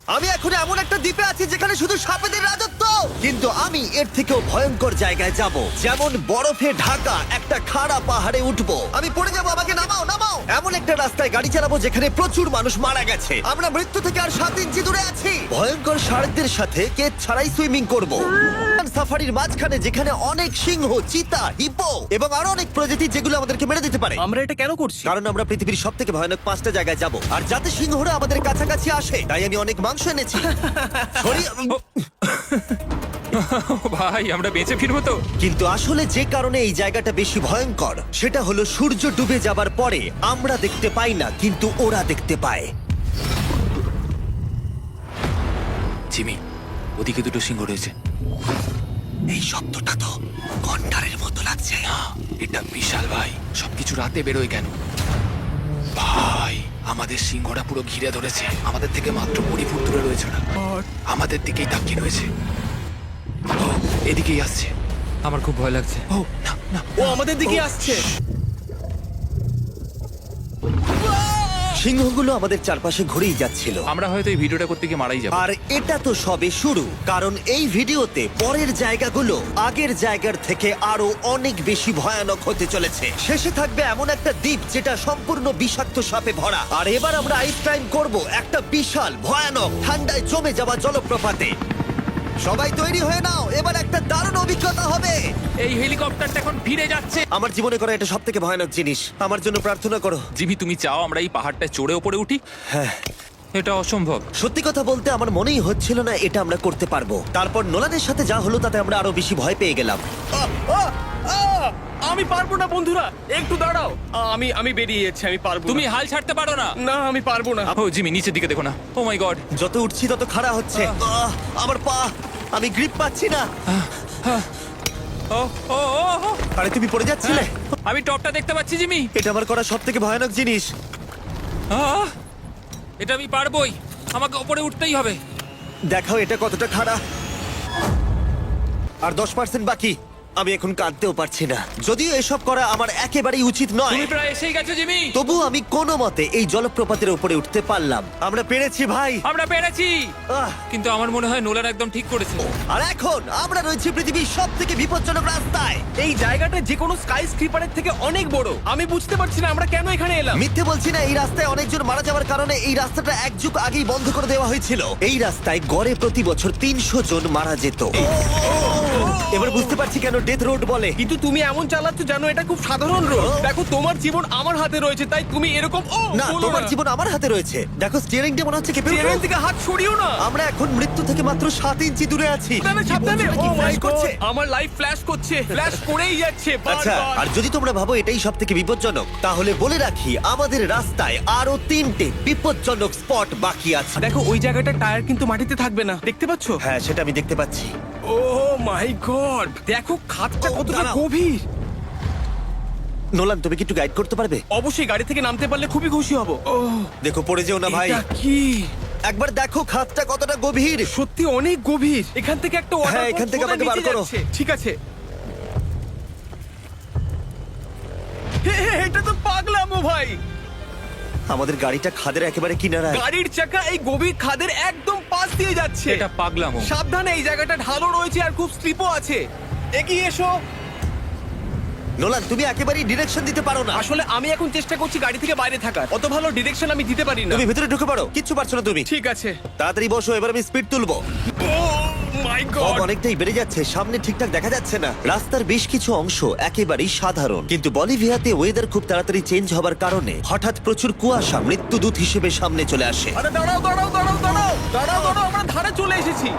আমি এখন এমন একটা দ্বীপে আছি যেখানে শুধু সাপেদের রাজত্ব, কিন্তু আমি এর থেকেও ভয়ঙ্কর জায়গায় যাব, যেমন বরফে ঢাকা একটা খাড়া পাহাড়ে উঠবো। আমি পড়ে যাবো, আমাকে নামাও নামাও। এমন একটা রাস্তায় গাড়ি চালাবো যেখানে প্রচুর মানুষ মারা গেছে। আমরা মৃত্যু থেকে আর 7 ইঞ্চি দূরে আছি। ভয়ঙ্কর শার্কদের সাথে কেচ ছাড়াই সুইমিং করব। সাফারির মাঝখানে যেখানে অনেক সিংহ, চিতা, হিপো এবং আরো অনেক প্রজাতি যেগুলো আমাদেরকে মেরে দিতে পারে। আমরা এটা কেন করছি? কারণ আমরা পৃথিবীর সব থেকে ভয়ানক 5টা জায়গায় যাব, আর যাতে সিংহরা আমাদের কাছাকাছি আসে তাই আমি অনেক মাংস এনেছি। ভাই আমরা বেঁচে ফিরবো তো? কিন্তু আসলে যে কারণে এই জায়গাটা বেশি ভয়ঙ্কর সেটা হলো সূর্য ডুবে যাবার পরে আমরা দেখতে পাই না, কিন্তু ওরা দেখতে পায়। জিমি, ওদিকে দুটো সিংহ রয়েছে। এই শব্দটা তো ঘন্টারের মতো লাগছে। না, এটা বিশাল ভাই। সবকিছু রাতে বেরোয় কেন? ভাই, আমাদের সিংহটা পুরো ঘিরে ধরেছে। আমাদের থেকে মাত্র 20 ফুট দূরে রয়েছে ওরা। আমাদের দিকেই তাকিয়ে রয়েছে। ও, এদিকেই আসছে। আমার খুব ভয় লাগছে। ও না না, ও আমাদের দিকে আসছে। সিংহগুলো আমাদের চারপাশে ঘুরেই যাচ্ছিল। আমরা হয়তো এই ভিডিওটা করতে গিয়ে মারাই যাবো। আর এটা তো সবে শুরু, কারণ এই ভিডিওতে পরের জায়গাগুলো আগের জায়গার থেকে আরো অনেক বেশি ভয়ানক হতে চলেছে। শেষে থাকবে এমন একটা দ্বীপ যেটা সম্পূর্ণ বিষাক্ত সাপে ভরা। আর এবার আমরা আইস ক্লাইম্ব করব একটা বিশাল ভয়ানক ঠান্ডায় জমে যাওয়া জলপ্রপাতে। সবাই তৈরি হয়ে নাও, এবার একটা দারুণ অভিজ্ঞতা হবে। এই হেলিকপ্টারটা এখন ফিরে যাচ্ছে। আমার জীবনে করা এটা সবথেকে ভয়ানক জিনিস। আমার জন্য প্রার্থনা করো। জিমি, তুমি চাও আমরা এই পাহাড়টায় চড়ে ওপরে উঠি? হ্যাঁ, এটা অসম্ভব। সত্যি কথা বলতে আমার মনেই হচ্ছিল না এটা আমরা করতে পারবো। তারপর নোলানের সাথে যা হলো তাতে আমরা আরো বেশি ভয় পেয়ে গেলাম। আমি পারবো না বন্ধুরা, একটু দাঁড়াও। আমি বেরিয়ে যাচ্ছি, আমি পারবো তুমি না। হাল ছাড়তে পারো না। না, আমি পারবো না। ও জিমি, নিচের দিকে দেখো না। ও মাই গড। যত উঠছি তত খাড়া হচ্ছে। আমার পা, আমি গ্রিপ পাচ্ছি না। ও ও ও ও। আরে তুমি পড়ে যাচ্ছিলে। আমি টপটা দেখতে পাচ্ছি জিমি। এটা আমার করা সব থেকে ভয়ানক জিনিস। আহ! এটা আমি পারবোই। আমাকে ওপরে উঠতেই হবে। দেখাও এটা কতটা খাড়া। আর 10% বাকি। আমি এখন কাঁদতেও পারছি না, যদিও এসব করা আমার একেবারেই উচিত নয়। তুমি প্রায় এসেই গেছো জিমি। তবু আমি কোনো মতে এই জলপ্রপাতের উপরে উঠতে পারলাম। আমরা পেরেছি ভাই। আমরা পেরেছি। আহ, কিন্তু আমার মনে হয় নোলান একদম ঠিক করেছে। আর এখন আমরা রয়েছি পৃথিবীর সব থেকে বিপজ্জনক রাস্তায়। এই জায়গাটা যে কোনো স্কাই স্ক্রিপারের থেকে অনেক বড়। আমি বুঝতে পারছি না আমরা কেন এখানে এলাম। মিথ্যে বলছি না, এই রাস্তায় অনেকজন মারা যাওয়ার কারণে এই রাস্তাটা 1 যুগ আগেই বন্ধ করে দেওয়া হয়েছিল। এই রাস্তায় গড়ে প্রতি বছর 300 জন মারা যেত। এবার বুঝতে পারছি কেন ডেথ রোড বলে। কিন্তু তুমি এমন চালাচ্ছ জানো এটা খুব সাধারণ রোড। দেখো তোমার জীবন আমার হাতে রয়েছে, তাই তুমি এরকম না, তোমার জীবন আমার হাতে রয়েছে। দেখো স্টিয়ারিংটা মনে হচ্ছে কেঁপে উঠলো। ট্রেন থেকে হাত সরিও না। আমরা এখন মৃত্যু থেকে মাত্র 7 ইঞ্চি দূরে আছি। সাবধানে সাবধানে। কি ও বলছো, মাই কি flash গড, করছে? আমার লাইফ ফ্ল্যাশ করছে, ফ্ল্যাশ করেই যাচ্ছে আচ্ছা, বারবার। আর যদি তোমরা ভাবো এটাই সব থেকে বিপজ্জনক, তাহলে বলে রাখি আমাদের রাস্তায় আরো 3টে বিপজ্জনক স্পট বাকি আছে। দেখো ওই জায়গাটার টায়ার কিন্তু মাটিতে থাকবে না, দেখতে পাচ্ছ? হ্যাঁ, সেটা আমি দেখতে পাচ্ছি। ও মাই গড, দেখো খাদটা ও, কতটা দাঁড়াও। গভীর। নোলান, তুমি কি একটু গাইড করতে পারবে? অবশ্যই, গাড়ি থেকে নামতে পারলে খুবই খুশি হব। ও দেখো পড়ে যেও না ভাই। এটা কি? একবার দেখো খাতটা কতটা গভীর। সত্যি অনেক গভীর। এখান থেকে একটা ওয়াটার হ্যাঁ, এখান থেকে আমাকে বার করো। ঠিক আছে। হে, হে, এটা তো পাগলামো ভাই। আমাদের গাড়িটা খাদের একেবারে কিনারায়। গাড়ির চাকা এই গভীর খাদের একদম পাশ দিয়ে যাচ্ছে। এটা পাগলামো। সাবধানে, এই জায়গাটা ঢালও রয়েছে আর খুব স্লিপও আছে। এগিয়ে এসো। নোলান, তুমি একেবারেই ডিরেকশন দিতে পারো না। আসলে আমি এখন চেষ্টা করছি গাড়ি থেকে বাইরে থাকার। অত ভালো ডিরেকশন আমি দিতে পারি না। তুমি ভিতরে ঢুকে পারো, কিচ্ছু পারছো না তুমি। ঠিক আছে। তাড়াতাড়ি বসো, এবার আমি স্পিড তুলবো। ও মাই ফগ গড। অনেকটাই বেড়ে যাচ্ছে, সামনে ঠিকঠাক দেখা যাচ্ছে না। রাস্তার বেশ কিছু অংশ একেবারেই সাধারণ, কিন্তু বলিভিয়াতে ওয়েদার খুব তাড়াতাড়ি চেঞ্জ হবার কারণে হঠাৎ প্রচুর কুয়াশা মৃত্যুদূত হিসেবে সামনে চলে আসে। আরে দাঁড়াও দাঁড়াও দাঁড়াও দাঁড়াও দাঁড়াও দাঁড়াও, আমরা ধারে চলে এসেছি।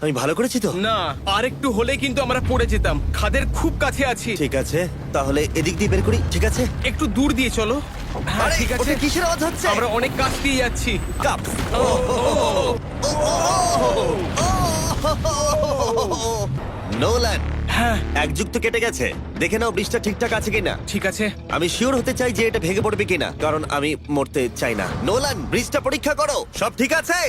আমি ভালো করেছি তো? না, আর একটু হলে কিন্তু আমরা পড়ে যেতাম। খাদের খুব কাছে আছি। ঠিক আছে, তাহলে এদিক দিয়ে বের করি। ঠিক আছে, একটু দূর দিয়ে চলো। হ্যাঁ আরে, ঠিক আছে। ওটা কিসের আওয়াজ হচ্ছে? আমরা অনেক কাছ দিয়ে যাচ্ছি। কাপ। নোলান, হ্যাঁ 1 যুগ তো কেটে গেছে। দেখে নাও ব্রিজটা ঠিকঠাক আছে কিনা। ঠিক আছে। আমি শিওর হতে চাই যে এটা ভেঙে পড়বে কিনা, কারণ আমি মরতে চাই না। নোলান, ব্রিজটা পরীক্ষা করো, সব ঠিক আছে?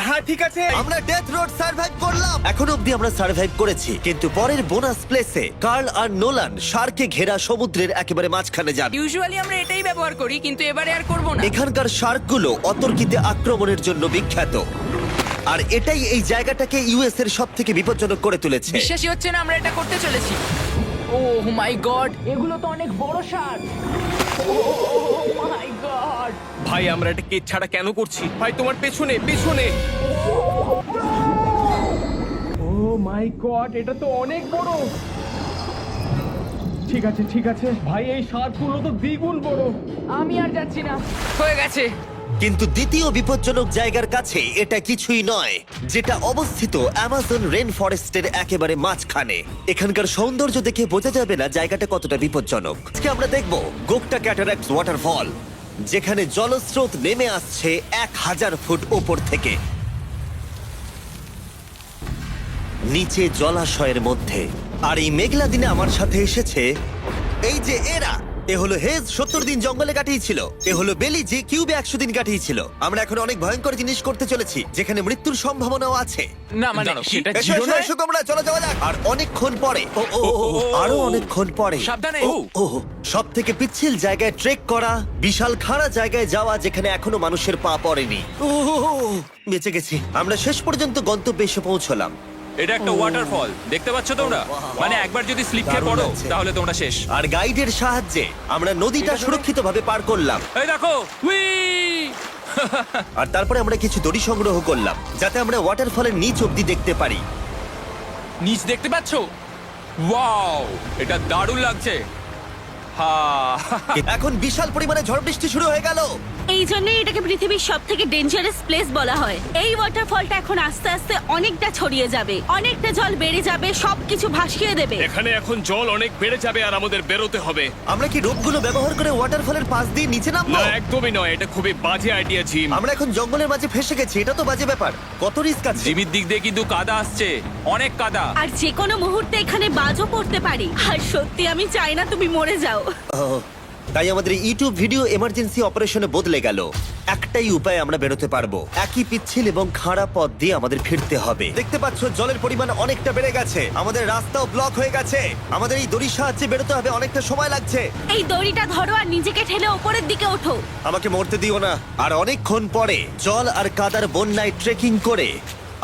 হ্যাঁ ঠিক আছে। আমরা ডেথ রোড সার্ভাইভ করলাম। এখন অবধি আমরা সার্ভাইভ করেছি, কিন্তু পরের বোনাস প্লেসে কার্ল আর নোলান শার্কে ঘেরা সমুদ্রের একেবারে মাঝখানে যান। ইউজুয়ালি আমরা এটাই ব্যবহার করি, কিন্তু এবারে আর করব না। এখানকার শার্কগুলো অতর্কিতে আক্রমণের জন্য বিখ্যাত। আর এটাই এই জায়গাটাকে ইউএস এর সব থেকে বিপজ্জনক করে তুলেছে। বিশ্বাসই হচ্ছে না আমরা এটা করতে চলেছি। ও মাই গড, এগুলো তো অনেক বড় সার। ও মাই গড। ভাই আমরা এটা কেজ ছাড়া কেন করছি? ভাই তোমার পেছনে পেছনে। ও মাই গড, এটা তো অনেক বড়। ঠিক আছে ঠিক আছে ভাই, এই সারগুলো তো দ্বিগুণ বড়। আমি আর যাচ্ছি না, হয়ে গেছে। কিন্তু দ্বিতীয় বিপজ্জনক জায়গার কাছে এটা কিছুই নয়, যেটা অবস্থিত অ্যামাজন রেন ফরেস্টের একেবারে মাঝখানে। এখানকার সৌন্দর্য দেখে বোঝা যাবে না জায়গাটা কতটা বিপজ্জনক। আজকে আমরা দেখব গোকটা ক্যাটারাক্ট ওয়াটারফল, যেখানে জলস্রোত নেমে আসছে 1000 ফুট ওপর থেকে নিচে জলাশয়ের মধ্যে। আর এই মেঘলা দিনে আমার সাথে এসেছে এই যে এরা। এ হলো হেজ, 70 দিন জঙ্গলে কাটিয়েছিল। এ হলো বেলি, যে কিউবে 100 দিন কাটিয়েছিল। আমরা এখন অনেক ভয়ঙ্কর জিনিস করতে চলেছি, যেখানে মৃত্যুর সম্ভাবনাও আছে। না মানে দাঁড়াও, সেটা এসো, ছিল এসো, না। এসো তোমরা, চলো যাওয়া যাক। আর অনেকক্ষণ পরে আরো অনেকক্ষণ পরে সাবধানে। সব থেকে পিচ্ছিল জায়গায় ট্রেক করা, বিশাল খাড়া জায়গায় যাওয়া যেখানে এখনো মানুষের পা পড়েনি। বেঁচে গেছি। আমরা শেষ পর্যন্ত গন্তব্যে এসে পৌঁছলাম। এটা একটা ওয়াটারফল, দেখতে পাচ্ছ তোমরা? মানে একবার যদি স্লিপ খেয়ে দারুণ পড়ো লাগছে। তাহলে তোমরা শেষ। আর গাইডের সাহায্যে আমরা নদীটা সুরক্ষিতভাবে পার করলাম। এই দেখো, উই! আর তারপরে আমরা কিছু দড়ি সংগ্রহ করলাম, যাতে আমরা ওয়াটারফলের নিচ অব্দি দেখতে পারি। নিচ দেখতে পাচ্ছ? ওয়াও, এটা দারুণ লাগছে। হা! এখন বিশাল পরিমাণে ঝড় বৃষ্টি শুরু হয়ে গেল। এই জন্যই এটাকে পৃথিবীর সব থেকে ডেঞ্জারাস প্লেস বলা হয়। এই ওয়াটারফলটা এখন আস্তে আস্তে অনেকটা ছড়িয়ে যাবে, অনেকটা জল বেড়ে যাবে, সবকিছু ভাসিয়ে দেবে। এখানে এখন জল অনেক বেড়ে যাবে আর আমাদের বেরোতে হবে। আমরা কি রোপগুলো ব্যবহার করে ওয়াটারফলের পাশ দিয়ে নিচে নামবো? না একদমই নয়, এটা খুবই বাজে আইডিয়া জিম। আমরা এখন জঙ্গলের মাঝে ফেসে গেছি, এটা তো বাজে ব্যাপার। কত রিস্ক আছে। জিমির দিক দিয়ে কিন্তু কাদা আসছে, অনেক কাদা। আর যে কোনো মুহূর্তে এখানে বাজও পড়তে পারি। আর সত্যি আমি চাই না তুমি মরে যাও। ওহ, তাই আমাদের ইউটিউব ভিডিও এমার্জেন্সি অপারেশনে বদলে গেল। একটাই উপায় আমরা বেরোতে পারবো, একই পিচ্ছিল এবং খাড়া পথ দিয়ে আমাদের ফিরতে হবে। দেখতে পাচ্ছ জলের পরিমাণ অনেকটা বেড়ে গেছে, আমাদের রাস্তাও ব্লক হয়ে গেছে। আমাদের এই দড়ির সাহায্যে বেরোতে হবে, অনেকটা সময় লাগছে। এই দড়িটা ধরো আর নিজেকে ঠেলে ওপরের দিকে ওঠো। আমাকে মরতে দিও না। আর অনেকক্ষণ পরে জল আর কাদার বন্যায় ট্রেকিং করে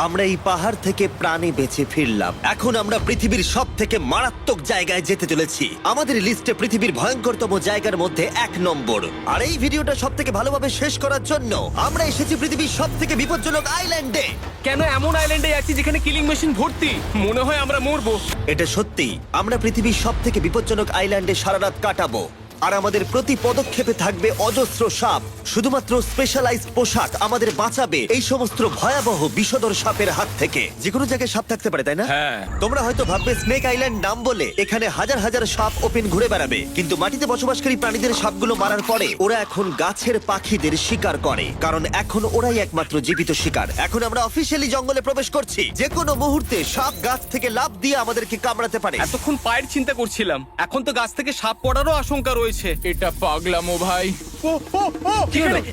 আমরা এই পাহাড় থেকে প্রাণে বেঁচে ফিরলাম। এখন আমরা পৃথিবীর সব থেকে মারাত্মক জায়গায় যেতে চলেছি। আমাদের লিস্টে পৃথিবীর ভয়ঙ্করতম জায়গার মধ্যে 1 নম্বর। আর এই ভিডিওটা সব থেকে ভালোভাবে শেষ করার জন্য আমরা এসেছি পৃথিবীর সব থেকে বিপজ্জনক আইল্যান্ডে। কেন এমন আইল্যান্ডে যাচ্ছি যেখানে কিলিং মেশিন ভর্তি? মনে হয় আমরা মরবো। এটা সত্যি, আমরা পৃথিবীর সব থেকে বিপজ্জনক আইল্যান্ডে সারা রাত কাটাবো। আর আমাদের প্রতি পদক্ষেপে থাকবে অজস্র সাপ। শুধুমাত্র স্পেশালাইজড পোশাক আমাদের বাঁচাবে এই সমস্ত ভয়াবহ বিষধর সাপের হাত থেকে। যে কোনো জায়গায় সাপ থাকতে পারে, তাই না? হ্যাঁ। তোমরা হয়তো ভাববে স্নেক আইল্যান্ড নাম বলে এখানে হাজার হাজার সাপ ওপেন ঘুরে বেড়াবে, কিন্তু মাটিতে বসবাসকারী প্রাণীদের সাপগুলো মারার পরে ওরা এখন গাছের পাখিদের শিকার করে, কারণ এখন ওরাই একমাত্র জীবিত শিকার। এখন আমরা অফিসিয়ালি জঙ্গলে প্রবেশ করছি। যে কোনো মুহূর্তে সাপ গাছ থেকে লাফ দিয়ে আমাদেরকে কামড়াতে পারে। এতক্ষণ পায়ের চিন্তা করছিলাম, এখন তো গাছ থেকে সাপ পড়ারও আশঙ্কা রয়েছে। এটা পাগলামো ভাই। ও ও ও,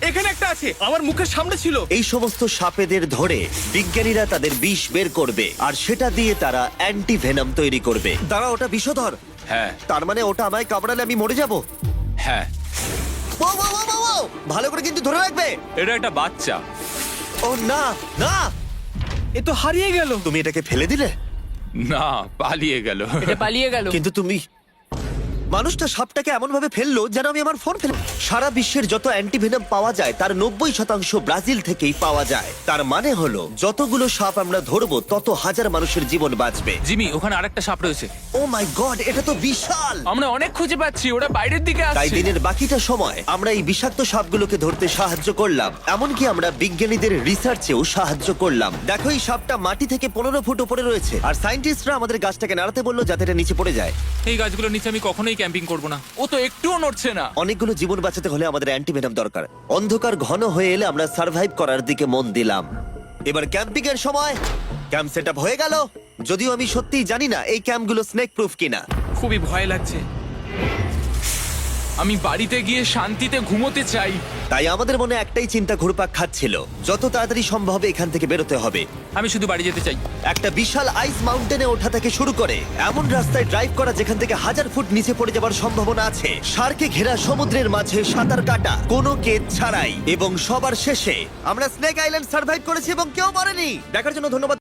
এখানে একটা আছে, আমার মুখের সামনে ছিল। এই সমস্ত সাপেদের ধরে বিজ্ঞানীরা তাদের বিষ বের করবে, আর সেটা দিয়ে তারা অ্যান্টি ভেনাম তৈরি করবে। দাঁড়া, ওটা বিষধর। হ্যাঁ তার মানে ওটা আমায় কামড়ালে আমি মরে যাব? হ্যাঁ, ও, ও, ও, ও, ও! ভালো করে কিন্তু ধরে রাখবে। এটা একটা বাচ্চা। ও না না, এ তো হারিয়ে গেল। তুমি এটাকে ফেলে দিলে? না, পালিয়ে গেল। এটা পালিয়ে গেল। কিন্তু তুমি, মানুষটা সাপটাকে এমন ভাবে ফেললো যেন আমি আমার ফোন ফেলে। সারা বিশ্বের যত অ্যান্টিভেনাম পাওয়া যায় তার 90% ব্রাজিল থেকেই পাওয়া যায়। তার মানে হলো যতগুলো সাপ আমরা ধরবো তত হাজার মানুষের জীবন বাঁচবে। জিমি, ওখানে আরেকটা সাপ রয়েছে। ও মাই গড, এটা তো বিশাল। আমরা অনেক খুঁজে পাচ্ছি, ওরা বাইরের দিকে তাই আসছে। দিনের বাকিটা সময় আমরা এই বিষাক্ত সাপগুলোকে ধরতে সাহায্য করলাম। এমনকি আমরা বিজ্ঞানীদের রিসার্চেও সাহায্য করলাম। দেখো, এই সাপটা মাটি থেকে 15 ফুট উপরে রয়েছে, আর সায়েন্টিস্টরা আমাদের গাছটাকে নাড়াতে বললো যাতে এটা নিচে পড়ে যায়। এই গাছগুলোর নিচে আমি কখনোই ক্যাম্পিং করব না, ও তো একটুও নড়ছে না। অনেকগুলো জীবন বাঁচাতে হলে আমাদের অ্যান্টিভেনাম দরকার। অন্ধকার ঘন হয়ে এলে আমরা সার্ভাইভ করার দিকে মন দিলাম। এবার ক্যাম্পিং এর সময়। ক্যাম্প সেটআপ হয়ে গেল, যদিও আমি সত্যিই জানি না এই ক্যাম্পগুলো স্নেক প্রুফ কিনা। খুবই ভয় লাগছে। আমি বাড়িতে গিয়ে শান্তিতে ঘুমোতে চাই। তাই আমাদের মনে একটাই চিন্তা ঘুরপাক খাচ্ছিল, যত তাড়াতাড়ি সম্ভব এখান থেকে বেরোতে হবে। আমি শুধু বাড়ি যেতে চাই। একটা বিশাল আইস মাউন্টেনে ওঠা থেকে শুরু করে এমন রাস্তায় ড্রাইভ করা যেখান থেকে 1000 ফুট নিচে পড়ে যাবার সম্ভাবনা আছে, শার্কে ঘেরা সমুদ্রের মাঝে সাঁতার কাটা কোনো কেদ ছাড়াই, এবং সবার শেষে আমরা স্নেক আইল্যান্ড সার্ভাইভ করেছি এবং কেউ মরেনি। দেখার জন্য ধন্যবাদ।